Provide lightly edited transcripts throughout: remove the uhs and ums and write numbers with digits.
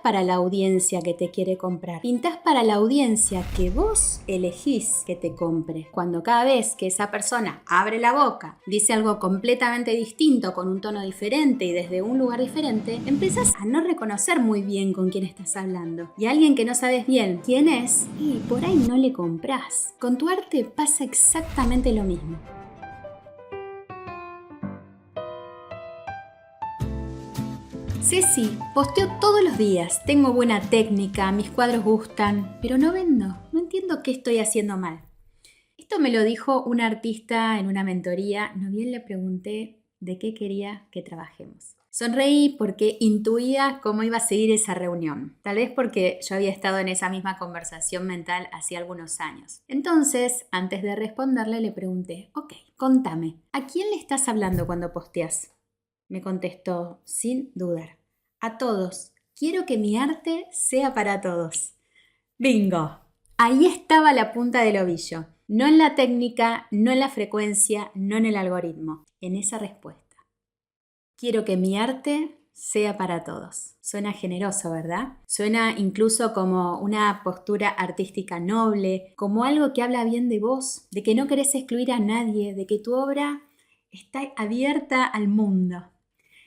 para la audiencia que te quiere comprar. Pintás para la audiencia que vos elegís que te compre. Cuando cada vez que esa persona abre la boca, dice algo completamente distinto, con un tono diferente y desde un lugar diferente, empezás a no reconocer muy bien con quién estás hablando. Y a alguien que no sabes bien quién es, y por ahí no le comprás. Con tu arte pasa exactamente lo mismo. Ceci, posteo todos los días, tengo buena técnica, mis cuadros gustan, pero no vendo, no entiendo qué estoy haciendo mal. Esto me lo dijo un artista en una mentoría, no bien le pregunté de qué quería que trabajemos. Sonreí porque intuía cómo iba a seguir esa reunión, tal vez porque yo había estado en esa misma conversación mental hacía algunos años. Entonces, antes de responderle, le pregunté, ok, contame, ¿a quién le estás hablando cuando posteas? Me contestó, sin dudar, a todos. Quiero que mi arte sea para todos. ¡Bingo! Ahí estaba la punta del ovillo. No en la técnica, no en la frecuencia, no en el algoritmo. En esa respuesta. Quiero que mi arte sea para todos. Suena generoso, ¿verdad? Suena incluso como una postura artística noble, como algo que habla bien de vos, de que no querés excluir a nadie, de que tu obra está abierta al mundo.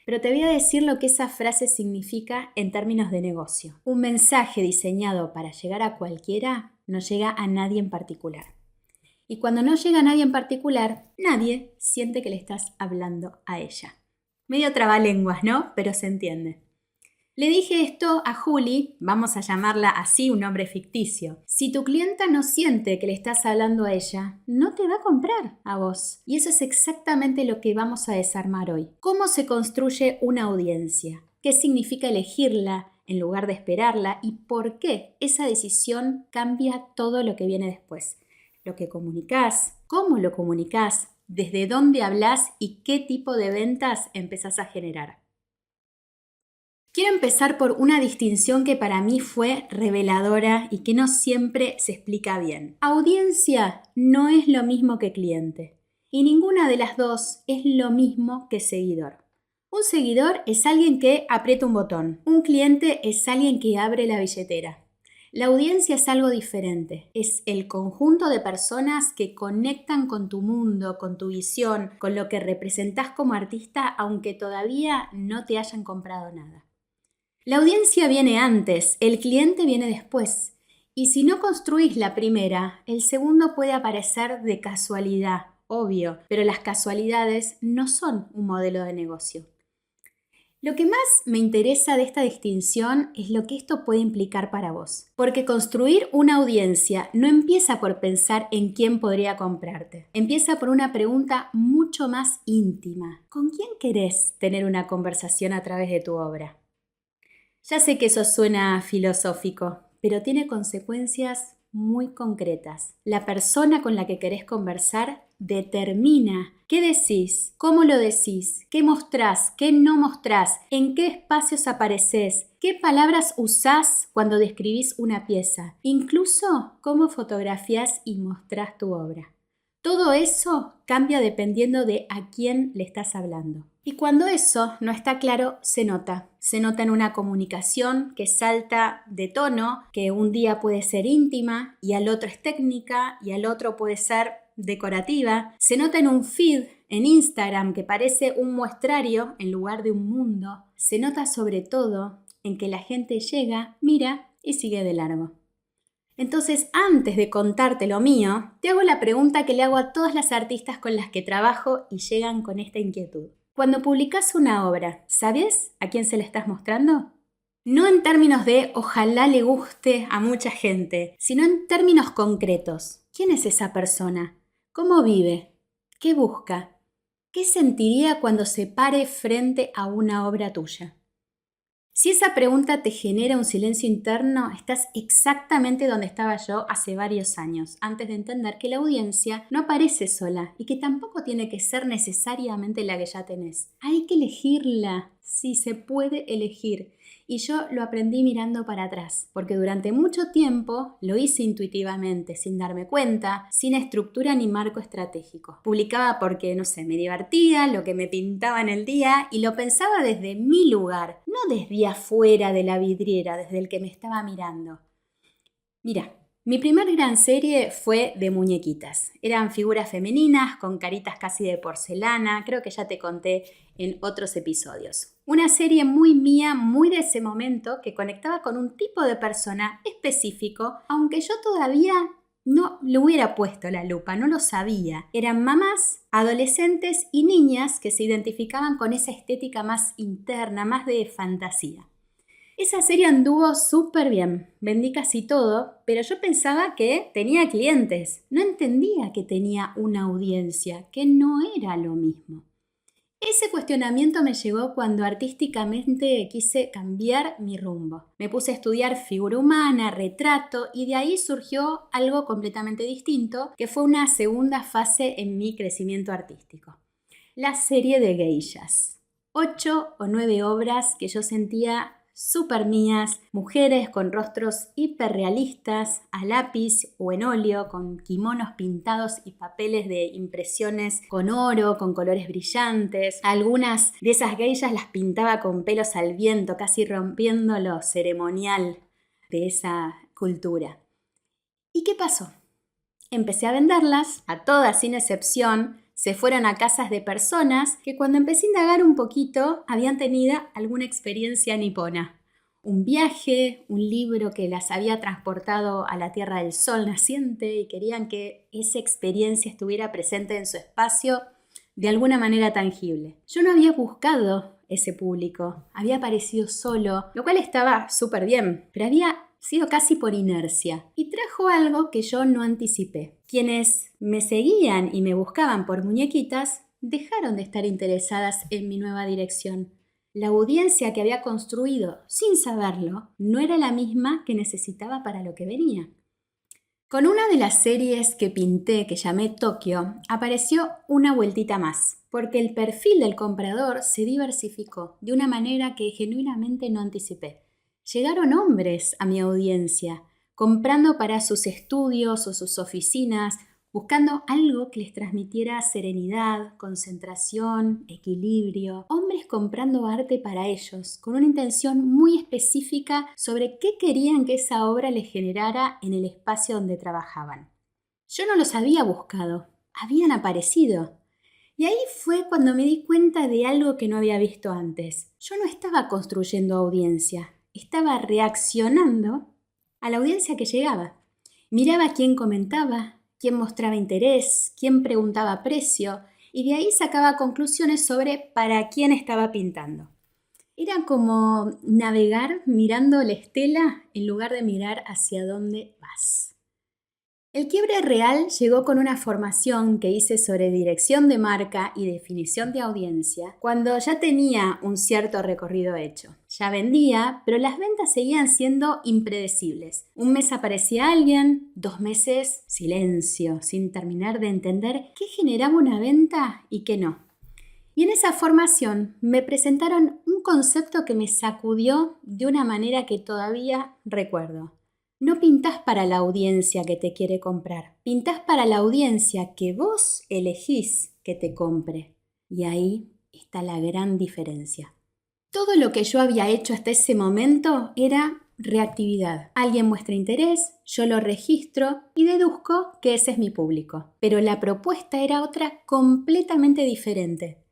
Pero te voy a decir lo que esa frase significa en términos de negocio. Un mensaje diseñado para llegar a cualquiera no llega a nadie en particular. Y cuando no llega a nadie en particular, nadie siente que le estás hablando a ella. Medio trabalenguas, ¿no? Pero se entiende. Le dije esto a Juli, vamos a llamarla así, un nombre ficticio. Si tu clienta no siente que le estás hablando a ella, no te va a comprar a vos. Y eso es exactamente lo que vamos a desarmar hoy. ¿Cómo se construye una audiencia? ¿Qué significa elegirla en lugar de esperarla? ¿Y por qué esa decisión cambia todo lo que viene después? Lo que comunicás, cómo lo comunicás, desde dónde hablas y qué tipo de ventas empezás a generar. Quiero empezar por una distinción que para mí fue reveladora y que no siempre se explica bien. Audiencia no es lo mismo que cliente y ninguna de las dos es lo mismo que seguidor. Un seguidor es alguien que aprieta un botón, un cliente es alguien que abre la billetera. La audiencia es algo diferente, es el conjunto de personas que conectan con tu mundo, con tu visión, con lo que representás como artista, aunque todavía no te hayan comprado nada. La audiencia viene antes, el cliente viene después. Y si no construís la primera, el segundo puede aparecer de casualidad, obvio, pero las casualidades no son un modelo de negocio. Lo que más me interesa de esta distinción es lo que esto puede implicar para vos. Porque construir una audiencia no empieza por pensar en quién podría comprarte. Empieza por una pregunta mucho más íntima. ¿Con quién querés tener una conversación a través de tu obra? Ya sé que eso suena filosófico, pero tiene consecuencias muy concretas. La persona con la que querés conversar determina qué decís, cómo lo decís, qué mostrás, qué no mostrás, en qué espacios aparecés, qué palabras usás cuando describís una pieza, incluso cómo fotografías y mostrás tu obra. Todo eso cambia dependiendo de a quién le estás hablando. Y cuando eso no está claro, se nota. Se nota en una comunicación que salta de tono, que un día puede ser íntima y al otro es técnica y al otro puede ser decorativa. Se nota en un feed en Instagram que parece un muestrario en lugar de un mundo. Se nota sobre todo en que la gente llega, mira y sigue de largo. Entonces, antes de contarte lo mío, te hago la pregunta que le hago a todas las artistas con las que trabajo y llegan con esta inquietud. Cuando publicas una obra, ¿sabes a quién se la estás mostrando? No en términos de ojalá le guste a mucha gente, sino en términos concretos. ¿Quién es esa persona? ¿Cómo vive? ¿Qué busca? ¿Qué sentiría cuando se pare frente a una obra tuya? Si esa pregunta te genera un silencio interno, estás exactamente donde estaba yo hace varios años, antes de entender que la audiencia no aparece sola y que tampoco tiene que ser necesariamente la que ya tenés. Hay que elegirla, sí, se puede elegir. y yo lo aprendí mirando para atrás, porque durante mucho tiempo lo hice intuitivamente, sin darme cuenta, sin estructura ni marco estratégico. Publicaba porque, no sé, me divertía, lo que me pintaba en el día y lo pensaba desde mi lugar, no desde afuera de la vidriera, desde el que me estaba mirando. Mira, mi primer gran serie fue de muñequitas. Eran figuras femeninas con caritas casi de porcelana, creo que ya te conté en otros episodios. Una serie muy mía, muy de ese momento, que conectaba con un tipo de persona específico, aunque yo todavía no le hubiera puesto la lupa, no lo sabía. Eran mamás, adolescentes y niñas que se identificaban con esa estética más interna, más de fantasía. Esa serie anduvo súper bien, vendí casi todo, pero yo pensaba que tenía clientes. No entendía que tenía una audiencia, que no era lo mismo. Ese cuestionamiento me llegó cuando artísticamente quise cambiar mi rumbo. Me puse a estudiar figura humana, retrato, y de ahí surgió algo completamente distinto, que fue una segunda fase en mi crecimiento artístico. La serie de geishas. 8 o 9 obras que yo sentía súper mías, mujeres con rostros hiperrealistas, a lápiz o en óleo, con kimonos pintados y papeles de impresiones con oro, con colores brillantes. Algunas de esas geishas las pintaba con pelos al viento, casi rompiendo lo ceremonial de esa cultura. ¿Y qué pasó? Empecé a venderlas, a todas sin excepción. Se fueron a casas de personas que cuando empecé a indagar un poquito habían tenido alguna experiencia nipona. Un viaje, un libro que las había transportado a la Tierra del Sol naciente y querían que esa experiencia estuviera presente en su espacio de alguna manera tangible. Yo no había buscado ese público, había aparecido solo, lo cual estaba súper bien, pero había sido casi por inercia y trajo algo que yo no anticipé. Quienes me seguían y me buscaban por muñequitas dejaron de estar interesadas en mi nueva dirección. La audiencia que había construido sin saberlo no era la misma que necesitaba para lo que venía. Con una de las series que pinté, que llamé Tokio, apareció una vueltita más, porque el perfil del comprador se diversificó de una manera que genuinamente no anticipé. Llegaron hombres a mi audiencia, comprando para sus estudios o sus oficinas, buscando algo que les transmitiera serenidad, concentración, equilibrio. Hombres comprando arte para ellos, con una intención muy específica sobre qué querían que esa obra les generara en el espacio donde trabajaban. Yo no los había buscado, habían aparecido. Y ahí fue cuando me di cuenta de algo que no había visto antes. Yo no estaba construyendo audiencia, estaba reaccionando a la audiencia que llegaba. Miraba quién comentaba, quién mostraba interés, quién preguntaba precio, y de ahí sacaba conclusiones sobre para quién estaba pintando. Era como navegar mirando la estela en lugar de mirar hacia dónde vas. El quiebre real llegó con una formación que hice sobre dirección de marca y definición de audiencia cuando ya tenía un cierto recorrido hecho. Ya vendía, pero las ventas seguían siendo impredecibles. Un mes aparecía alguien, 2 meses, silencio, sin terminar de entender qué generaba una venta y qué no. Y en esa formación me presentaron un concepto que me sacudió de una manera que todavía recuerdo. No pintás para la audiencia que te quiere comprar, pintás para la audiencia que vos elegís que te compre. Y ahí está la gran diferencia. Todo lo que yo había hecho hasta ese momento era reactividad. Alguien muestra interés, yo lo registro y deduzco que ese es mi público. Pero la propuesta era otra completamente diferente.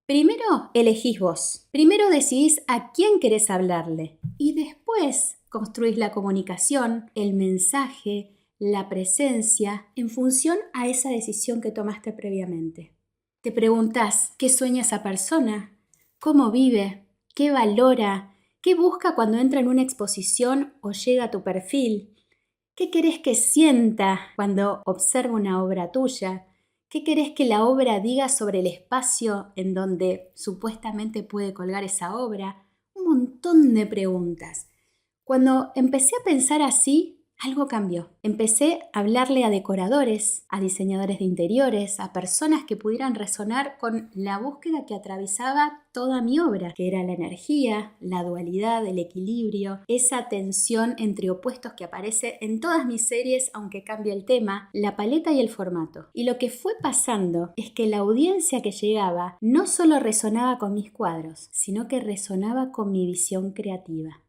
Primero elegís vos. Primero decidís a quién querés hablarle. Y después construís la comunicación, el mensaje, la presencia en función a esa decisión que tomaste previamente. Te preguntás qué sueña esa persona, cómo vive, qué valora, qué busca cuando entra en una exposición o llega a tu perfil, qué querés que sienta cuando observa una obra tuya, qué querés que la obra diga sobre el espacio en donde supuestamente puede colgar esa obra. Un montón de preguntas. Cuando empecé a pensar así, algo cambió. Empecé a hablarle a decoradores, a diseñadores de interiores, a personas que pudieran resonar con la búsqueda que atravesaba toda mi obra, que era la energía, la dualidad, el equilibrio, esa tensión entre opuestos que aparece en todas mis series, aunque cambie el tema, la paleta y el formato. Y lo que fue pasando es que la audiencia que llegaba no solo resonaba con mis cuadros, sino que resonaba con mi visión creativa.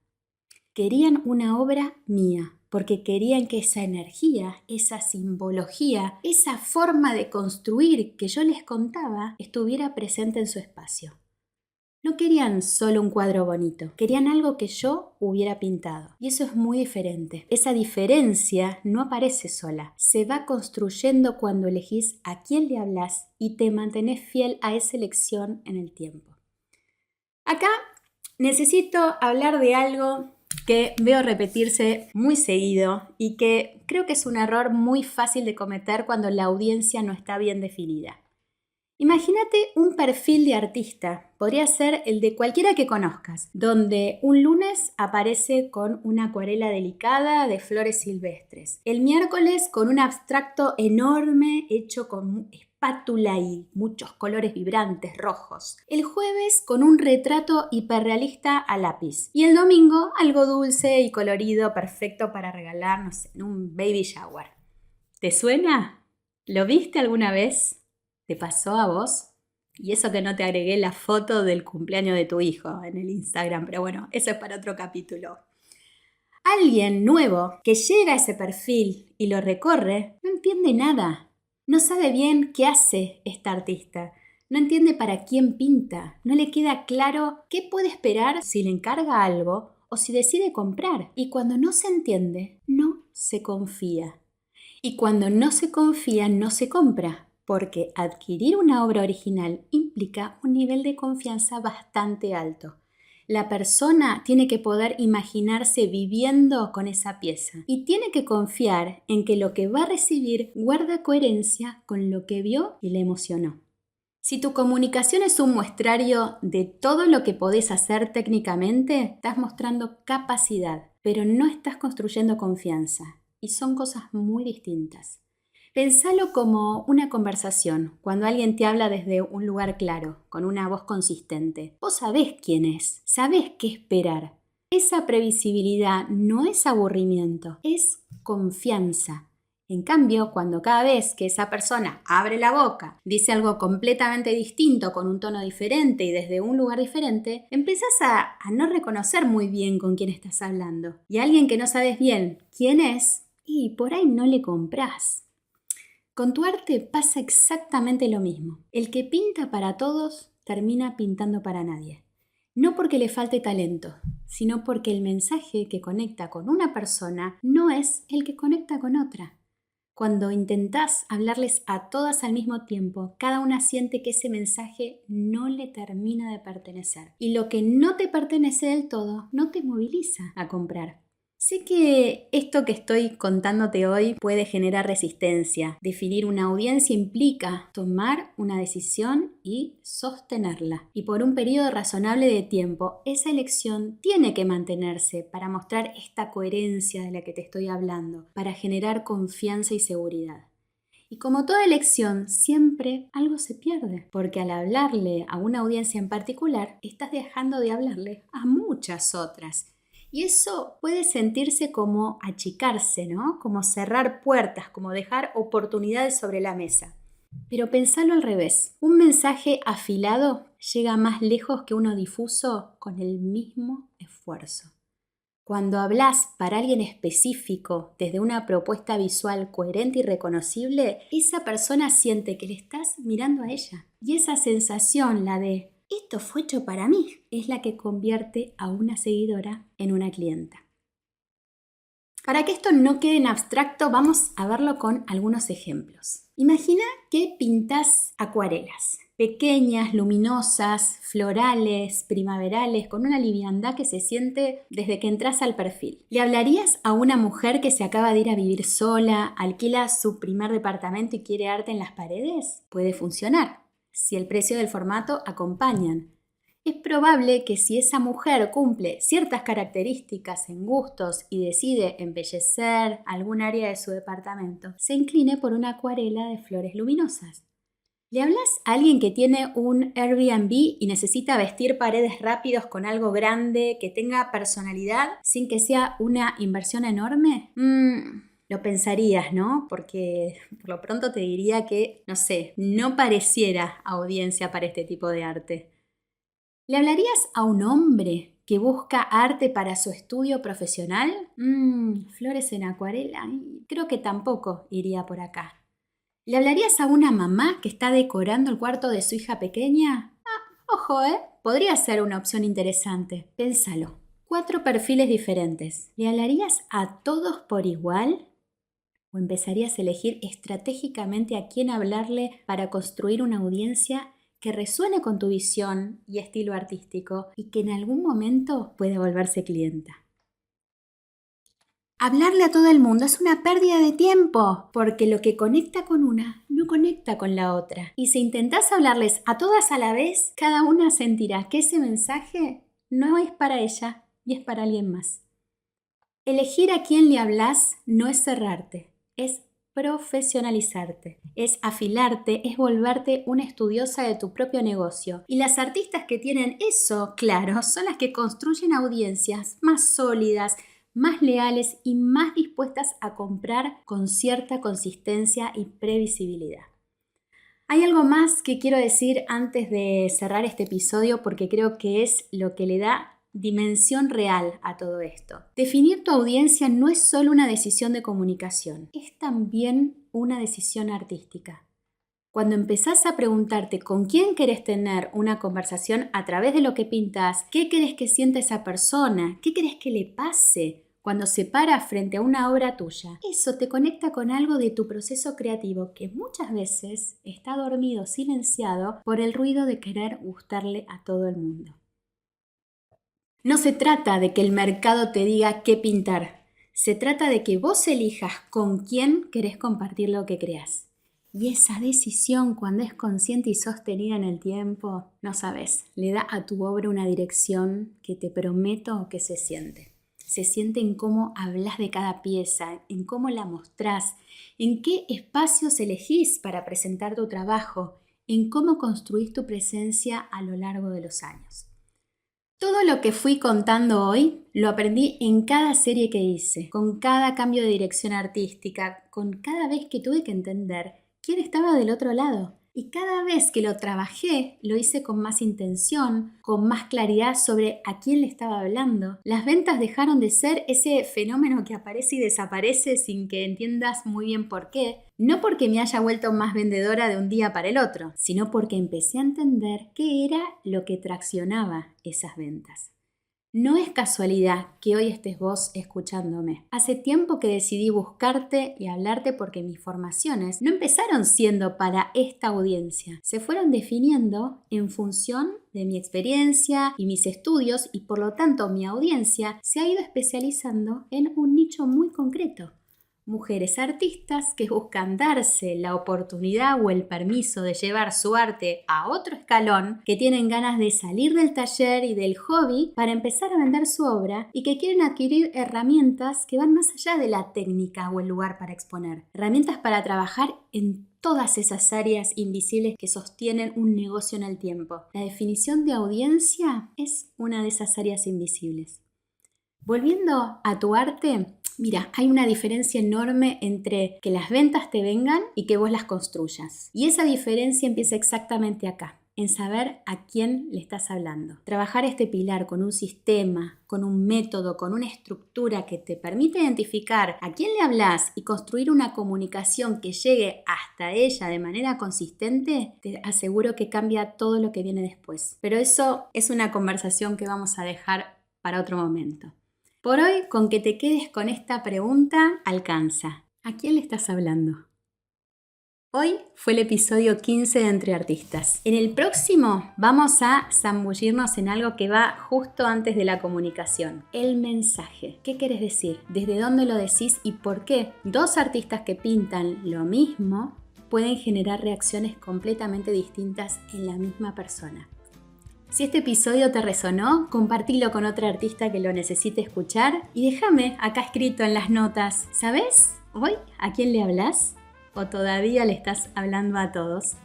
Querían una obra mía, porque querían que esa energía, esa simbología, esa forma de construir que yo les contaba estuviera presente en su espacio. No querían solo un cuadro bonito, querían algo que yo hubiera pintado. Y eso es muy diferente. Esa diferencia no aparece sola, se va construyendo cuando elegís a quién le hablas y te mantenés fiel a esa elección en el tiempo. Acá necesito hablar de algo que veo repetirse muy seguido y que creo que es un error muy fácil de cometer cuando la audiencia no está bien definida. Imagínate un perfil de artista, podría ser el de cualquiera que conozcas, donde un lunes aparece con una acuarela delicada de flores silvestres, el miércoles con un abstracto enorme hecho con espátula y muchos colores vibrantes rojos, el jueves con un retrato hiperrealista a lápiz y el domingo algo dulce y colorido perfecto para regalar, no sé, en un baby shower. ¿Te suena? ¿Lo viste alguna vez? ¿Te pasó a vos? Y eso que no te agregué la foto del cumpleaños de tu hijo en el Instagram, pero bueno, eso es para otro capítulo. Alguien nuevo que llega a ese perfil y lo recorre no entiende nada. No sabe bien qué hace esta artista. No entiende para quién pinta. No le queda claro qué puede esperar si le encarga algo o si decide comprar. Y cuando no se entiende, no se confía. Y cuando no se confía, no se compra. Porque adquirir una obra original implica un nivel de confianza bastante alto. La persona tiene que poder imaginarse viviendo con esa pieza y tiene que confiar en que lo que va a recibir guarda coherencia con lo que vio y le emocionó. Si tu comunicación es un muestrario de todo lo que podés hacer técnicamente, estás mostrando capacidad, pero no estás construyendo confianza. Y son cosas muy distintas. Pensalo como una conversación, cuando alguien te habla desde un lugar claro, con una voz consistente. Vos sabés quién es, sabés qué esperar. Esa previsibilidad no es aburrimiento, es confianza. En cambio, cuando cada vez que esa persona abre la boca, dice algo completamente distinto, con un tono diferente y desde un lugar diferente, empezás a no reconocer muy bien con quién estás hablando. Y a alguien que no sabes bien quién es, y por ahí no le comprás. Con tu arte pasa exactamente lo mismo. El que pinta para todos termina pintando para nadie. No porque le falte talento, sino porque el mensaje que conecta con una persona no es el que conecta con otra. Cuando intentás hablarles a todas al mismo tiempo, cada una siente que ese mensaje no le termina de pertenecer. Y lo que no te pertenece del todo no te moviliza a comprar. Sé que esto que estoy contándote hoy puede generar resistencia. Definir una audiencia implica tomar una decisión y sostenerla. Y por un periodo razonable de tiempo, esa elección tiene que mantenerse para mostrar esta coherencia de la que te estoy hablando, para generar confianza y seguridad. Y como toda elección, siempre algo se pierde, porque al hablarle a una audiencia en particular, estás dejando de hablarle a muchas otras. Y eso puede sentirse como achicarse, ¿no? Como cerrar puertas, como dejar oportunidades sobre la mesa. Pero pensalo al revés. Un mensaje afilado llega más lejos que uno difuso con el mismo esfuerzo. Cuando hablas para alguien específico desde una propuesta visual coherente y reconocible, esa persona siente que le estás mirando a ella. Y esa sensación, la de esto fue hecho para mí, es la que convierte a una seguidora en una clienta. Para que esto no quede en abstracto, vamos a verlo con algunos ejemplos. Imagina que pintas acuarelas, pequeñas, luminosas, florales, primaverales, con una liviandad que se siente desde que entras al perfil. ¿Le hablarías a una mujer que se acaba de ir a vivir sola, alquila su primer departamento y quiere arte en las paredes? Puede funcionar, si el precio del formato acompañan. Es probable que si esa mujer cumple ciertas características en gustos y decide embellecer algún área de su departamento, se incline por una acuarela de flores luminosas. ¿Le hablas a alguien que tiene un Airbnb y necesita vestir paredes rápidos con algo grande, que tenga personalidad, sin que sea una inversión enorme? Lo pensarías, ¿no? Porque por lo pronto te diría que, no sé, no pareciera audiencia para este tipo de arte. ¿Le hablarías a un hombre que busca arte para su estudio profesional? Flores en acuarela. Creo que tampoco iría por acá. ¿Le hablarías a una mamá que está decorando el cuarto de su hija pequeña? Ojo, podría ser una opción interesante. Pénsalo. 4 perfiles diferentes. ¿Le hablarías a todos por igual? ¿O empezarías a elegir estratégicamente a quién hablarle para construir una audiencia que resuene con tu visión y estilo artístico y que en algún momento pueda volverse clienta? Hablarle a todo el mundo es una pérdida de tiempo, porque lo que conecta con una no conecta con la otra. Y si intentás hablarles a todas a la vez, cada una sentirá que ese mensaje no es para ella y es para alguien más. Elegir a quién le hablas no es cerrarte, es profesionalizarte, es afilarte, es volverte una estudiosa de tu propio negocio. Y las artistas que tienen eso claro son las que construyen audiencias más sólidas, más leales y más dispuestas a comprar con cierta consistencia y previsibilidad. Hay algo más que quiero decir antes de cerrar este episodio porque creo que es lo que le da dimensión real a todo esto. Definir tu audiencia no es solo una decisión de comunicación, es también una decisión artística. Cuando empezás a preguntarte con quién querés tener una conversación a través de lo que pintas, qué querés que sienta esa persona, qué querés que le pase cuando se para frente a una obra tuya, eso te conecta con algo de tu proceso creativo que muchas veces está dormido, silenciado por el ruido de querer gustarle a todo el mundo. No se trata de que el mercado te diga qué pintar, se trata de que vos elijas con quién querés compartir lo que creas. Y esa decisión, cuando es consciente y sostenida en el tiempo, no sabes, le da a tu obra una dirección que te prometo que se siente. Se siente en cómo hablas de cada pieza, en cómo la mostrás, en qué espacios elegís para presentar tu trabajo, en cómo construís tu presencia a lo largo de los años. Todo lo que fui contando hoy lo aprendí en cada serie que hice, con cada cambio de dirección artística, con cada vez que tuve que entender quién estaba del otro lado. Y cada vez que lo trabajé, lo hice con más intención, con más claridad sobre a quién le estaba hablando. Las ventas dejaron de ser ese fenómeno que aparece y desaparece sin que entiendas muy bien por qué. No porque me haya vuelto más vendedora de un día para el otro, sino porque empecé a entender qué era lo que traccionaba esas ventas. No es casualidad que hoy estés vos escuchándome. Hace tiempo que decidí buscarte y hablarte porque mis formaciones no empezaron siendo para esta audiencia. Se fueron definiendo en función de mi experiencia y mis estudios y por lo tanto mi audiencia se ha ido especializando en un nicho muy concreto. Mujeres artistas que buscan darse la oportunidad o el permiso de llevar su arte a otro escalón, que tienen ganas de salir del taller y del hobby para empezar a vender su obra y que quieren adquirir herramientas que van más allá de la técnica o el lugar para exponer. Herramientas para trabajar en todas esas áreas invisibles que sostienen un negocio en el tiempo. La definición de audiencia es una de esas áreas invisibles. Volviendo a tu arte, mira, hay una diferencia enorme entre que las ventas te vengan y que vos las construyas. Y esa diferencia empieza exactamente acá, en saber a quién le estás hablando. Trabajar este pilar con un sistema, con un método, con una estructura que te permite identificar a quién le hablas y construir una comunicación que llegue hasta ella de manera consistente, te aseguro que cambia todo lo que viene después. Pero eso es una conversación que vamos a dejar para otro momento. Por hoy, con que te quedes con esta pregunta, alcanza. ¿A quién le estás hablando? Hoy fue el episodio 15 de Entre Artistas. En el próximo vamos a zambullirnos en algo que va justo antes de la comunicación. El mensaje. ¿Qué querés decir? ¿Desde dónde lo decís y por qué? Dos artistas que pintan lo mismo pueden generar reacciones completamente distintas en la misma persona. Si este episodio te resonó, compartilo con otra artista que lo necesite escuchar y déjame acá escrito en las notas. ¿Sabes hoy a quién le hablas? ¿O todavía le estás hablando a todos?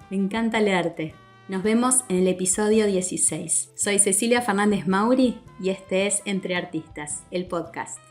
Me encanta leerte. Nos vemos en el episodio 16. Soy Cecilia Fernández Mauri y este es Entre Artistas, el podcast.